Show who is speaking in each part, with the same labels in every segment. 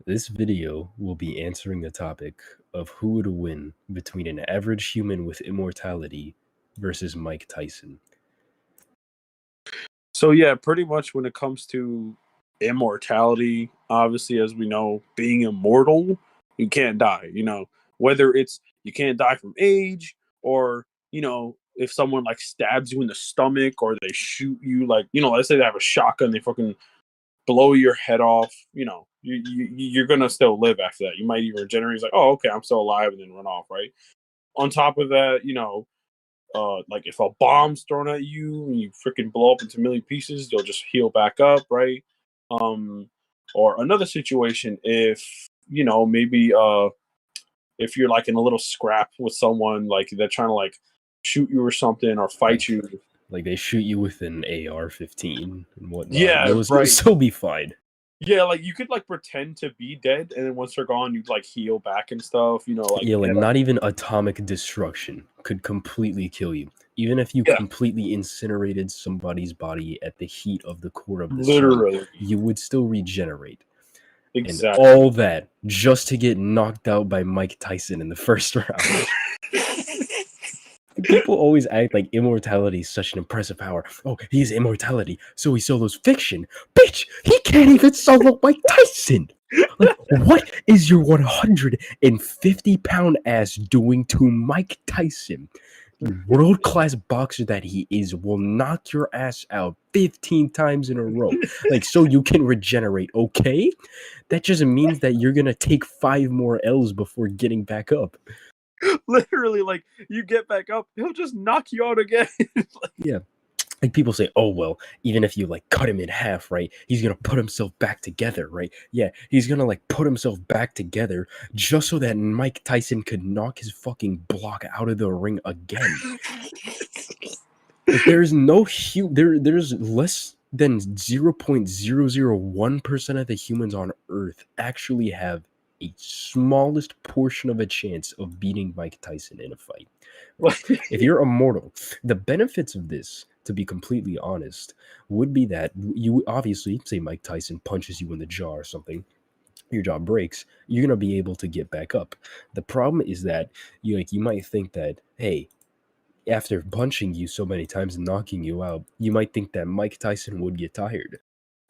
Speaker 1: This video will be answering the topic of who would win between an average human with immortality versus Mike Tyson.
Speaker 2: So yeah, pretty much when it comes to immortality, obviously, as we know, being immortal, you can't die. Whether it's you can't die from age or, if someone like stabs you in the stomach or they shoot you, like, let's say they have a shotgun, they fucking blow your head off, you're gonna still live after that. You might even regenerate. It's like, oh, okay, I'm still alive, and then run off, right? On top of that, like if a bomb's thrown at you and you freaking blow up into a million pieces, you'll just heal back up, right? Or another situation, if maybe if you're like in a little scrap with someone, like they're trying to like shoot you or something or fight you,
Speaker 1: like they shoot you with an AR-15 and whatnot.
Speaker 2: Yeah,
Speaker 1: you'll still be fine.
Speaker 2: Yeah, like you could like pretend to be dead, and then once they're gone, you'd like heal back and stuff.
Speaker 1: Not even atomic destruction could completely kill you. Even if you completely incinerated somebody's body at the heat of the core of the sun, you would still regenerate.
Speaker 2: Exactly.
Speaker 1: And all that just to get knocked out by Mike Tyson in the first round. People always act like immortality is such an impressive power. Oh, he is immortality, so he solos fiction. Bitch, he can't even solo Mike Tyson. Like, what is your 150-pound ass doing to Mike Tyson? The world-class boxer that he is will knock your ass out 15 times in a row. Like, so you can regenerate, okay? That just means that you're going to take 5 more L's before getting back up.
Speaker 2: Literally, like, you get back up, he'll just knock you out again.
Speaker 1: Yeah. Like, people say, oh, well, even if you, like, cut him in half, right, he's going to put himself back together, right? Yeah, he's going to, like, put himself back together just so that Mike Tyson could knock his fucking block out of the ring again. Like, there's no there's less than 0.001% of the humans on Earth actually have a smallest portion of a chance of beating Mike Tyson in a fight. If you're immortal, the benefits of this, to be completely honest, would be that you obviously, say Mike Tyson punches you in the jaw or something, your jaw breaks, you're going to be able to get back up. The problem is that you might think that, hey, after punching you so many times and knocking you out, you might think that Mike Tyson would get tired.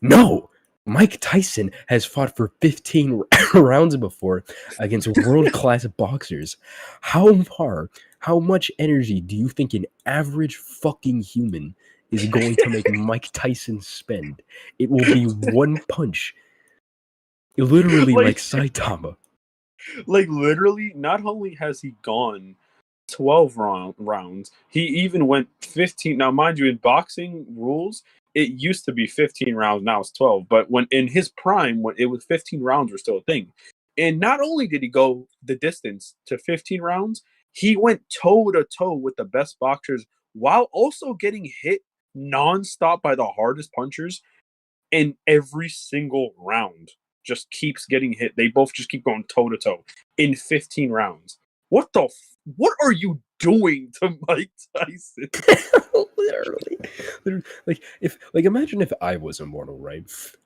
Speaker 1: No! Mike Tyson has fought for 15 rounds before against world-class boxers. How much energy do you think an average fucking human is going to make Mike Tyson spend? It will be one punch. Literally like Saitama.
Speaker 2: Like, literally, not only has he gone 12 rounds, he even went 15. Now, mind you, in boxing rules, it used to be 15 rounds, now it's 12. But when in his prime, when it was 15 rounds were still a thing. And not only did he go the distance to 15 rounds, he went toe-to-toe with the best boxers while also getting hit nonstop by the hardest punchers in every single round. Just keeps getting hit. They both just keep going toe-to-toe in 15 rounds. What are you doing to Mike Tyson?
Speaker 1: Literally, imagine if I was immortal, right?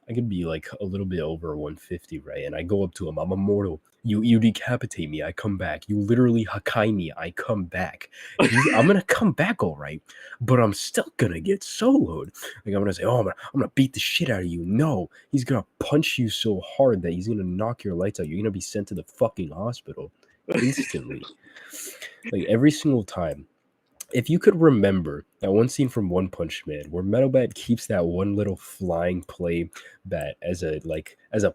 Speaker 1: I could be like a little bit over 150, right? And I go up to him, I'm immortal. You decapitate me, I come back. You literally Hakai me, I come back. I'm gonna come back, all right, but I'm still gonna get soloed. Like, I'm gonna say, oh, I'm gonna beat the shit out of you. No, he's gonna punch you so hard that he's gonna knock your lights out. You're gonna be sent to the fucking hospital instantly. Like, every single time. If you could remember that one scene from One Punch Man where Metal Bat keeps that one little flying play bat as a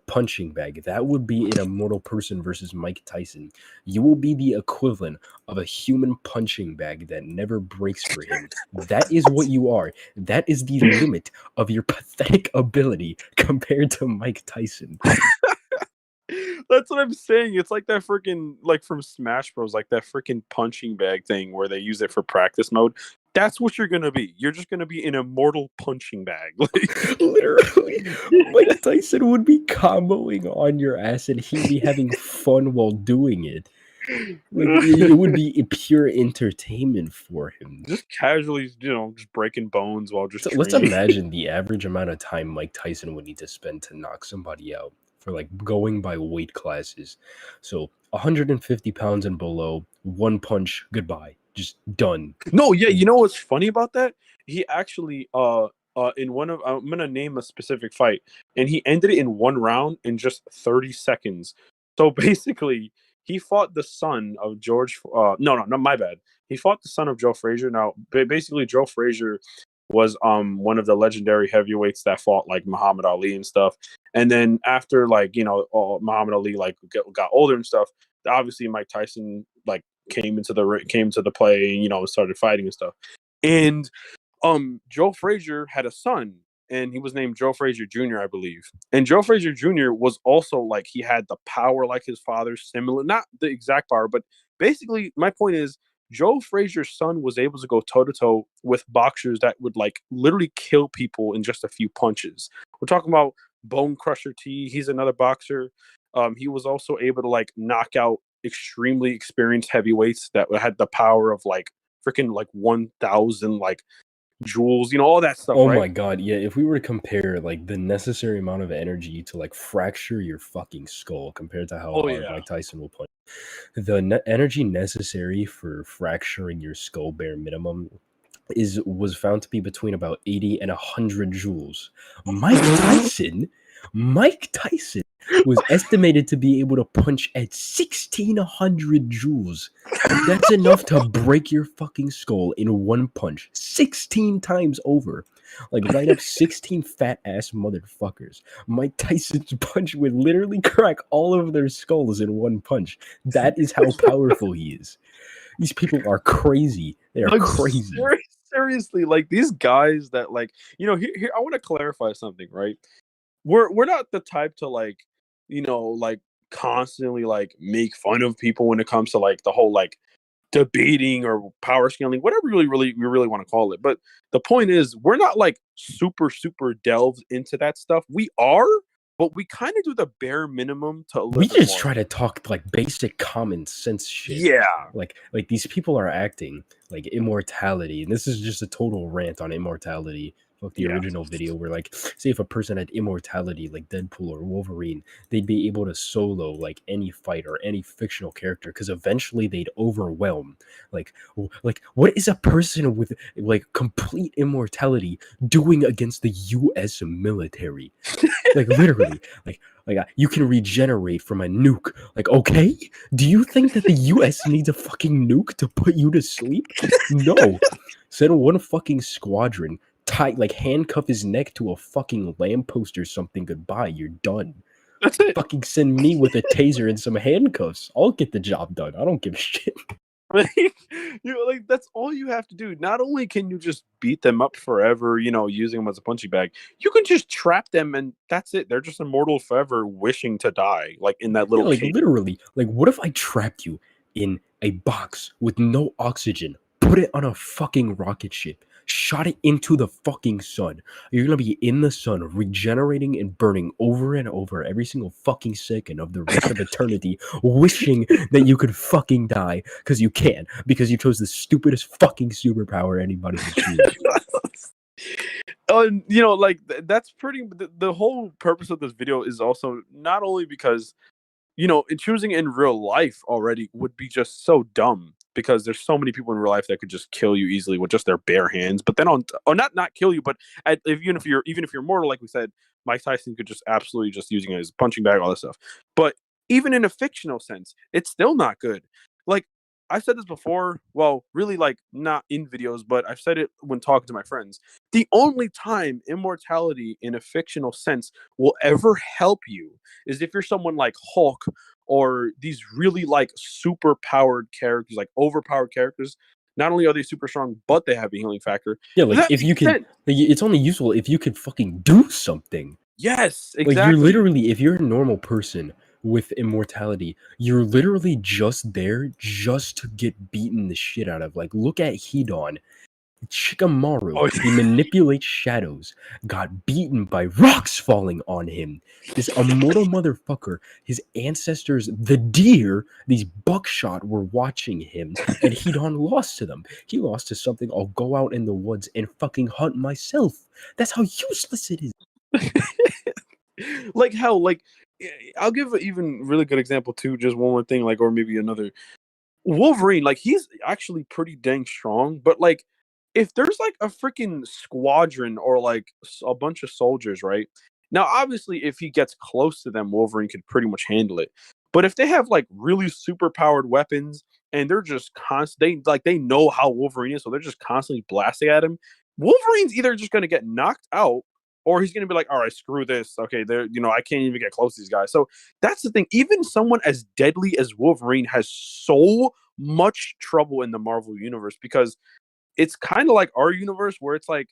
Speaker 1: punching bag, that would be an immortal person versus Mike Tyson. You will be the equivalent of a human punching bag that never breaks for him. That is what you are. That is the limit of your pathetic ability compared to Mike Tyson.
Speaker 2: That's what I'm saying. It's like that freaking, like from Smash Bros, like that freaking punching bag thing where they use it for practice mode. That's what you're gonna be. You're just gonna be an immortal punching bag. Like,
Speaker 1: literally, Mike Tyson would be comboing on your ass, and he'd be having fun while doing it. Like, it would be pure entertainment for him.
Speaker 2: Just casually, just breaking bones while just.
Speaker 1: So let's imagine the average amount of time Mike Tyson would need to spend to knock somebody out. for like going by weight classes. So 150 pounds and below, one punch, goodbye, just done.
Speaker 2: No, yeah, you know what's funny about that? He actually in one of I'm gonna name a specific fight, and he ended it in one round in just 30 seconds. So basically, he fought the son of George. No, my bad. He fought the son of Joe Frazier. Now, basically, Joe Frazier was one of the legendary heavyweights that fought like Muhammad Ali and stuff. And then after like Muhammad Ali like got older and stuff, obviously Mike Tyson like came into the play and started fighting and stuff. And Joe Frazier had a son, and he was named Joe Frazier Jr., I believe. And Joe Frazier Jr. was also like, he had the power like his father, similar, not the exact power, but basically my point is Joe Frazier's son was able to go toe to toe with boxers that would like literally kill people in just a few punches. We're talking about Bone Crusher T. He's another boxer. He was also able to like knock out extremely experienced heavyweights that had the power of like freaking like 1,000 like joules, all that stuff.
Speaker 1: Oh
Speaker 2: right?
Speaker 1: my god, yeah, if we were to compare like the necessary amount of energy to like fracture your fucking skull compared to how hard Mike Tyson will punch, the energy necessary for fracturing your skull bare minimum was found to be between about 80 and 100 joules. Mike Tyson was estimated to be able to punch at 1,600 joules. That's enough to break your fucking skull in one punch 16 times over. Like right up 16 fat ass motherfuckers. Mike Tyson's punch would literally crack all of their skulls in one punch. That is how powerful he is. These people are crazy. They are like, crazy.
Speaker 2: Seriously, like these guys that like, here I want to clarify something, right? We're not the type to like, like constantly like make fun of people when it comes to like the whole like debating or power scaling, whatever we really want to call it. But the point is, we're not like super delved into that stuff. We are, but we kind of do the bare minimum to.
Speaker 1: We just try to talk like basic common sense shit.
Speaker 2: Yeah,
Speaker 1: like these people are acting like Immortality, and this is just a total rant on Immortality. Like the original video where like, say if a person had immortality like Deadpool or Wolverine, they'd be able to solo like any fight or any fictional character because eventually they'd overwhelm. Like what is a person with like complete immortality doing against the US military? Like literally, like you can regenerate from a nuke. Like, okay, do you think that the US needs a fucking nuke to put you to sleep? No. Send one fucking squadron, handcuff his neck to a fucking lamppost or something. Goodbye, you're done.
Speaker 2: That's it.
Speaker 1: Fucking send me with a taser and some handcuffs. I'll get the job done. I don't give a shit.
Speaker 2: Like that's all you have to do. Not only can you just beat them up forever, using them as a punching bag, you can just trap them and that's it. They're just immortal forever, wishing to die, like in that little cage.
Speaker 1: Literally. Like, what if I trapped you in a box with no oxygen, put it on a fucking rocket ship, shot it into the fucking sun? You're gonna be in the sun, regenerating and burning over and over every single fucking second of the rest of eternity, wishing that you could fucking die because you can, because you chose the stupidest fucking superpower anybody could choose.
Speaker 2: Like that's pretty. The whole purpose of this video is also not only because, in choosing in real life already would be just so dumb. Because there's so many people in real life that could just kill you easily with just their bare hands. But then not kill you, but even if you're mortal, like we said, Mike Tyson could just absolutely just using it as a punching bag, all this stuff. But even in a fictional sense, it's still not good. Like I've said this before, well, really like not in videos, but I've said it when talking to my friends. The only time immortality in a fictional sense will ever help you is if you're someone like Hulk or these really like super powered characters, like overpowered characters. Not only are they super strong, but they have a healing factor.
Speaker 1: Yeah, like if you can, it's only useful if you could fucking do something.
Speaker 2: Yes, exactly.
Speaker 1: Like you're literally, if you're a normal person with immortality, you're literally just there just to get beaten the shit out of. Like, look at Hedon. Shikamaru, he manipulates shadows, got beaten by rocks falling on him. This immortal motherfucker, his ancestors, the deer, these buckshot were watching him, and Hedon lost to them. He lost to something I'll go out in the woods and fucking hunt myself. That's how useless it is.
Speaker 2: Like how, like, I'll give an even really good example too. Just one more thing, like, or maybe another. Wolverine, like, he's actually pretty dang strong, but like, if there's like a freaking squadron or like a bunch of soldiers, right? Now, obviously, if he gets close to them, Wolverine could pretty much handle it. But if they have like really super powered weapons and they're just they know how Wolverine is, so they're just constantly blasting at him. Wolverine's either just gonna get knocked out or he's gonna be like, all right, screw this. Okay, I can't even get close to these guys. So that's the thing. Even someone as deadly as Wolverine has so much trouble in the Marvel universe because it's kind of like our universe where it's like,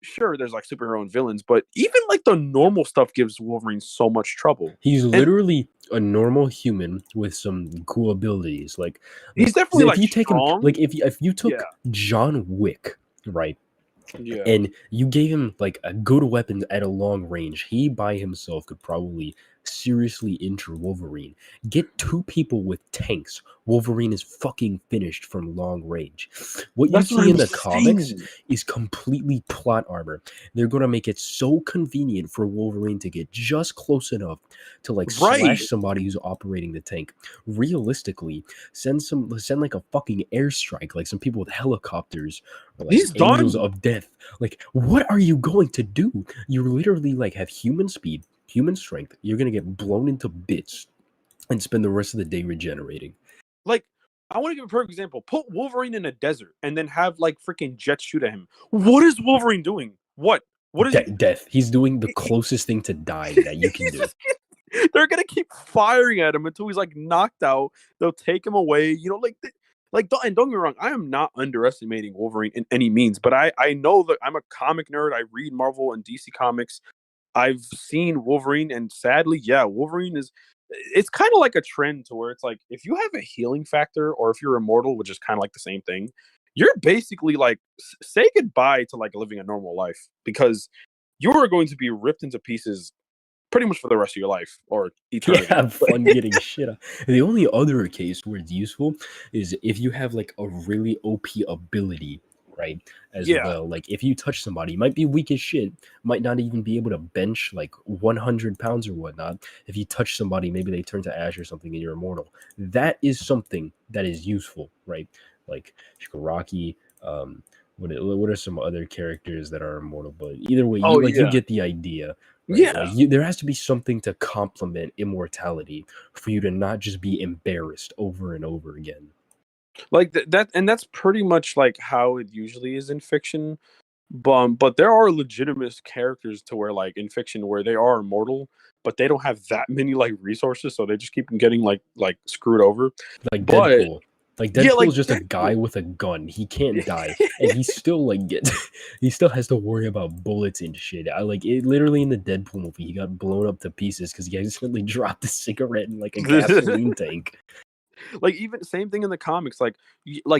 Speaker 2: sure, there's like superhero and villains, but even like the normal stuff gives Wolverine so much trouble.
Speaker 1: He's
Speaker 2: And
Speaker 1: literally a normal human with some cool abilities.
Speaker 2: he's definitely
Speaker 1: if
Speaker 2: like
Speaker 1: you take him,
Speaker 2: strong.
Speaker 1: like if you
Speaker 2: Yeah.
Speaker 1: took John Wick, right?
Speaker 2: Yeah.
Speaker 1: And you gave him like a good weapon at a long range, he by himself could probably seriously injure Wolverine. Get two people with tanks, Wolverine is fucking finished from long range. What you
Speaker 2: That's what
Speaker 1: see in
Speaker 2: I'm
Speaker 1: the comics
Speaker 2: saying.
Speaker 1: is completely plot armor. They're gonna make it so convenient for Wolverine to get just close enough to like
Speaker 2: Right.
Speaker 1: slash somebody who's operating the tank. Realistically, send like a fucking airstrike, like some people with helicopters or like
Speaker 2: He's
Speaker 1: angels
Speaker 2: done.
Speaker 1: of death. Like, what are you going to do? You literally like have human speed, human strength. You're gonna get blown into bits and spend the rest of the day regenerating.
Speaker 2: Like, I want to give a perfect example. Put Wolverine in a desert and then have like freaking jets shoot at him. What is Wolverine doing? What? What is he?
Speaker 1: Death. He's doing the closest thing to dying that you can
Speaker 2: He's
Speaker 1: do.
Speaker 2: just they're gonna keep firing at him until he's like knocked out. They'll take him away. And don't get me wrong, I am not underestimating Wolverine in any means, but I know that I'm a comic nerd. I read Marvel and DC comics. I've seen Wolverine, and sadly, yeah, Wolverine is. It's kind of like a trend to where it's like if you have a healing factor, or if you're immortal, which is kind of like the same thing, you're basically like say goodbye to like living a normal life because you are going to be ripped into pieces pretty much for the rest of your life or eternity.
Speaker 1: Yeah, have fun getting shit up. The only other case where it's useful is if you have like a really OP ability, right? As
Speaker 2: Yeah,
Speaker 1: well. Like if you touch somebody, you might be weak as shit, might not even be able to bench like 100 pounds or whatnot. If you touch somebody, maybe they turn to ash or something and you're immortal. That is something that is useful, right? Like Shigaraki, what are some other characters that are immortal? But either way,
Speaker 2: oh
Speaker 1: you
Speaker 2: yeah,
Speaker 1: get the idea. Right,
Speaker 2: yeah.
Speaker 1: there has to be something to complement immortality for you to not just be embarrassed over and over again.
Speaker 2: Like and that's pretty much like how it usually is in fiction. But there are legitimate characters to where like in fiction where they are immortal, but they don't have that many like resources, so they just keep getting like screwed over.
Speaker 1: Like
Speaker 2: But
Speaker 1: Deadpool. Like
Speaker 2: yeah,
Speaker 1: Deadpool
Speaker 2: like
Speaker 1: is just a guy
Speaker 2: Deadpool.
Speaker 1: with a gun. He can't die, and he still like gets. He still has to worry about bullets and shit. I like it. Literally in the Deadpool movie, he got blown up to pieces because he accidentally dropped a cigarette in like a gasoline tank.
Speaker 2: Like even same thing in the comics. Like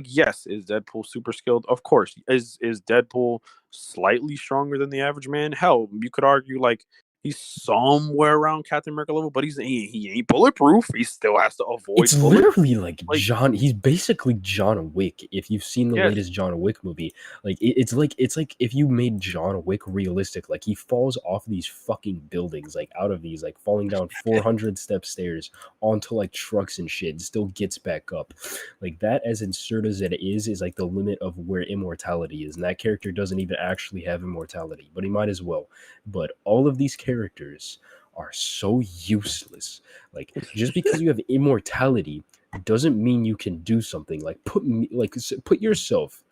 Speaker 2: yes, is Deadpool super skilled? Of course. Is Deadpool slightly stronger than the average man? Hell, you could argue like he's somewhere around Captain America level, but he ain't bulletproof. He still has to
Speaker 1: It's
Speaker 2: avoid bullets.
Speaker 1: literally like
Speaker 2: Like
Speaker 1: John. He's basically John Wick. If you've seen the
Speaker 2: yes,
Speaker 1: latest John Wick movie, like it's like if you made John Wick realistic. Like he falls off these fucking buildings, like out of these, like falling down 400 step stairs onto like trucks and shit, and still gets back up. Like that, as absurd as it is like the limit of where immortality is. And that character doesn't even actually have immortality, but he might as well. But all of these characters are so useless. Like just because you have immortality doesn't mean you can do something. Like put yourself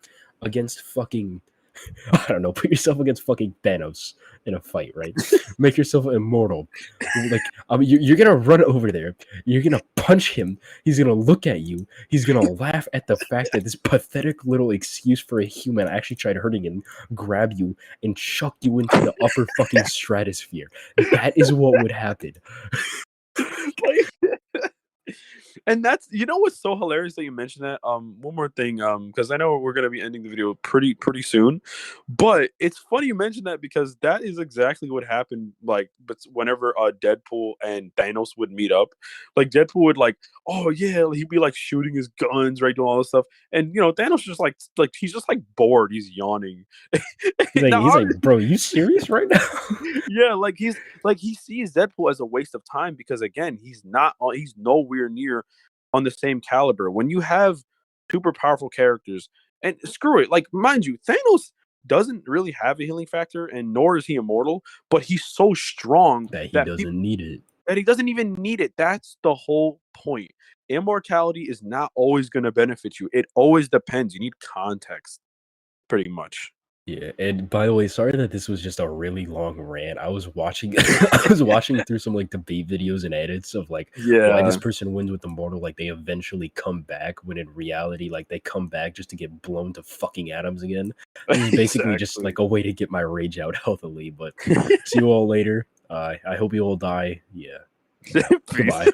Speaker 1: against fucking I don't know, put yourself against fucking Thanos in a fight, right? Make yourself immortal. Like, you're gonna run over there. You're gonna punch him. He's gonna look at you. He's gonna laugh at the fact that this pathetic little excuse for a human actually tried hurting him, grab you, and chuck you into the upper fucking stratosphere. That is what would happen.
Speaker 2: like And that's, you know what's so hilarious that you mentioned that. One more thing, because I know we're gonna be ending the video pretty soon, but it's funny you mentioned that because that is exactly what happened. Like, but whenever Deadpool and Thanos would meet up, like Deadpool would like, oh yeah, he'd be like shooting his guns, right, doing all this stuff, and Thanos just like he's just like bored, he's yawning. Now,
Speaker 1: He's like, bro, you serious right now?
Speaker 2: yeah, like he sees Deadpool as a waste of time because again, he's nowhere near on the same caliber. When you have super powerful characters, and screw it, like mind you, Thanos doesn't really have a healing factor, and nor is he immortal, but he's so strong
Speaker 1: That he
Speaker 2: that
Speaker 1: doesn't need it.
Speaker 2: he doesn't even need it. That's the whole point. Immortality is not always going to benefit you. It always depends. You need context, pretty much.
Speaker 1: Yeah, and by the way, sorry that this was just a really long rant. I was watching I was watching through some like debate videos and edits of like why this
Speaker 2: Yeah,
Speaker 1: person wins with Immortal, like they eventually come back when in reality, like they come back just to get blown to fucking atoms again. This is basically just
Speaker 2: exactly.
Speaker 1: like a way to get my rage out healthily, but see you all later. I hope you all die. Yeah.
Speaker 2: Peace.
Speaker 1: Goodbye.